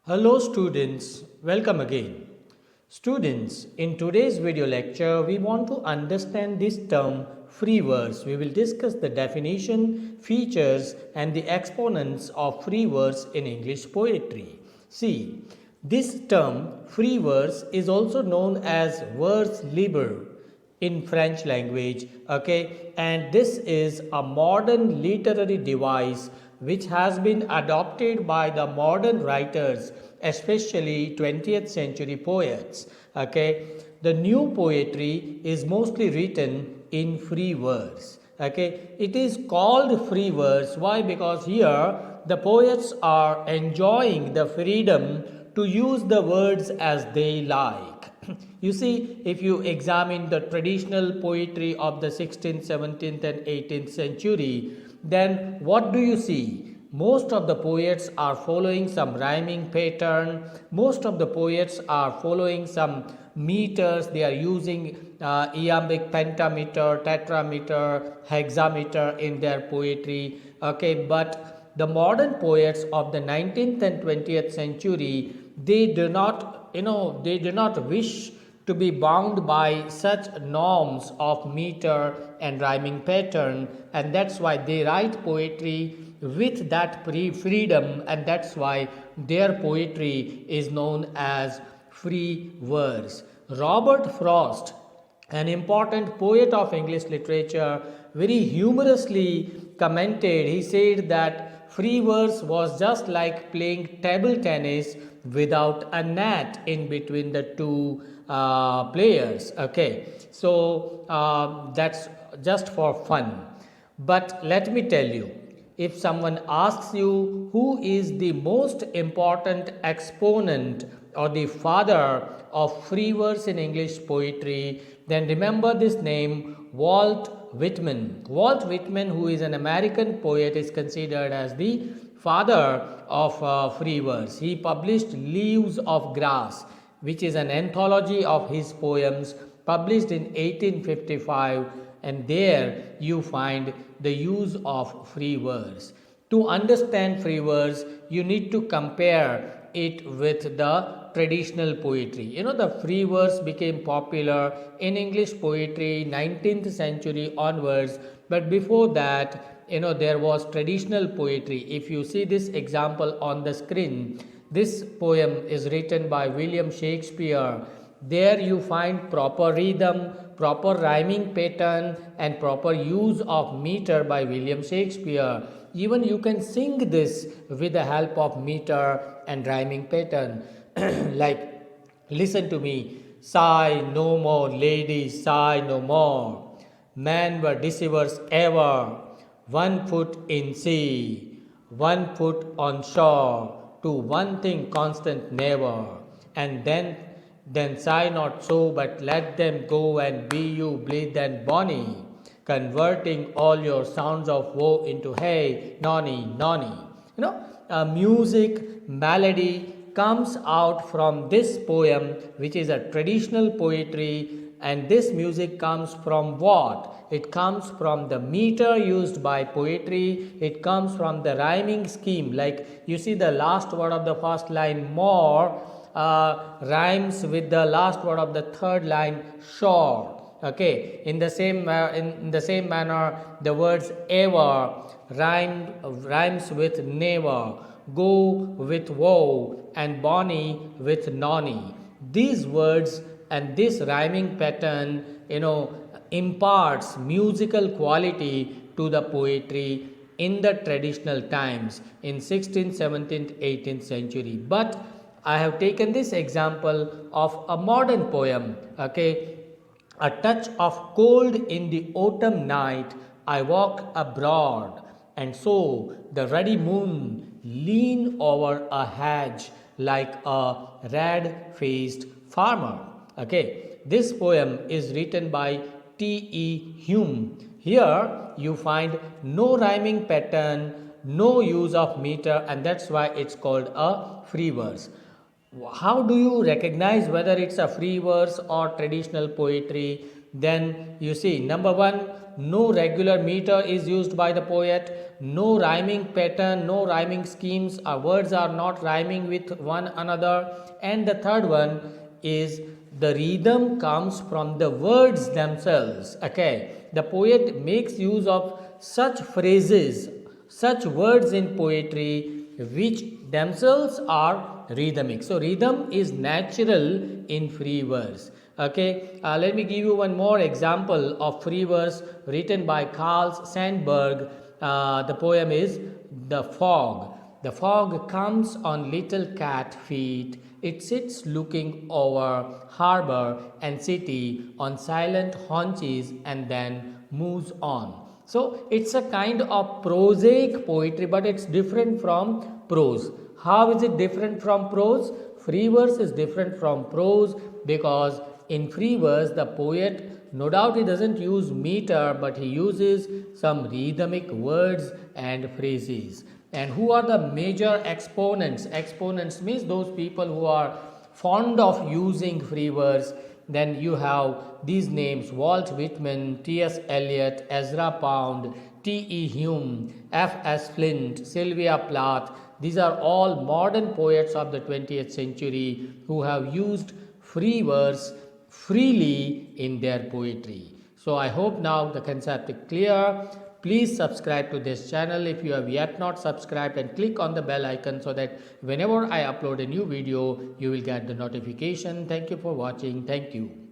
Hello students, welcome again. Students, in today's video lecture, we want to understand this term free verse. We will discuss the definition, features and the exponents of free verse in English poetry. See, this term free verse is also known as vers libre in French language, okay, and this is a modern literary device which has been adopted by the modern writers, especially 20th century poets, okay. The new poetry is mostly written in free verse, okay. It is called free verse. Why? Because here the poets are enjoying the freedom to use the words as they like. You see, if you examine the traditional poetry of the 16th, 17th, and 18th century, then what do you see? Most of the poets are following some rhyming pattern. Most of the poets are following some meters. They are using iambic pentameter, tetrameter, hexameter in their poetry. Okay, but the modern poets of the 19th and 20th century, they do not, they do not wish to be bound by such norms of meter and rhyming pattern, and that's why they write poetry with that freedom, and that's why their poetry is known as free verse. Robert Frost, an important poet of English literature, very humorously commented. He said that free verse was just like playing table tennis without a net in between the two players. Okay, so that's just for fun. But let me tell you, if someone asks you who is the most important exponent or the father of free verse in English poetry, then remember this name, Walt Whitman. Walt Whitman, who is an American poet, is considered as the father of free verse. He published Leaves of Grass, which is an anthology of his poems published in 1855, and there you find the use of free verse. To understand free verse, you need to compare it with the traditional poetry. The free verse became popular in English poetry 19th century onwards, but before that, there was traditional poetry. If you see this example on the screen, this poem is written by William Shakespeare. There you find proper rhythm, proper rhyming pattern, and proper use of meter by William Shakespeare. Even you can sing this with the help of meter and rhyming pattern. Like, listen to me. Sigh no more, ladies, sigh no more. Men were deceivers ever. 1 foot in sea, 1 foot on shore. To one thing constant never. And then sigh not so, but let them go and be you blithe and bonny, converting all your sounds of woe into hey, nonny, nonny. Music, melody comes out from this poem, which is a traditional poetry, and this music comes from what? It comes from the meter used by poetry. It comes from the rhyming scheme. Like you see, the last word of the first line, more, rhymes with the last word of the third line, shore. Okay, in the same manner, the words ever rhymes with never, go with woe, and bonny with nonny. These words and this rhyming pattern, imparts musical quality to the poetry in the traditional times in 16th, 17th, 18th century. But I have taken this example of a modern poem. Okay, a touch of cold in the autumn night, I walk abroad, and so the ruddy moon lean over a hedge like a red-faced farmer. Okay, this poem is written by T.E. Hume. Here you find no rhyming pattern, no use of meter, and that's why it's called a free verse. How do you recognize whether it's a free verse or traditional poetry? Then you see, number one, no regular meter is used by the poet. no rhyming pattern, no rhyming schemes, our words are not rhyming with one another. And the third one is the rhythm comes from the words themselves. Okay, the poet makes use of such phrases, such words in poetry which themselves are rhythmic. So rhythm is natural in free verse. Okay, let me give you one more example of free verse written by Carl Sandburg. The poem is The Fog. The fog comes on little cat feet. It sits looking over harbor and city on silent haunches and then moves on. So it's a kind of prosaic poetry, but it's different from prose. How is it different from prose? Free verse is different from prose because in free verse the poet, no doubt he doesn't use meter, but he uses some rhythmic words and phrases. And who are the major exponents? Exponents means those people who are fond of using free verse. Then you have these names: Walt Whitman, T.S. Eliot, Ezra Pound, T.E. Hume, F.S. Flint, Sylvia Plath. These are all modern poets of the 20th century who have used free verse freely in their poetry. So I hope now the concept is clear. Please subscribe to this channel if you have yet not subscribed, and click on the bell icon so that whenever I upload a new video, you will get the notification. Thank you for watching. Thank you.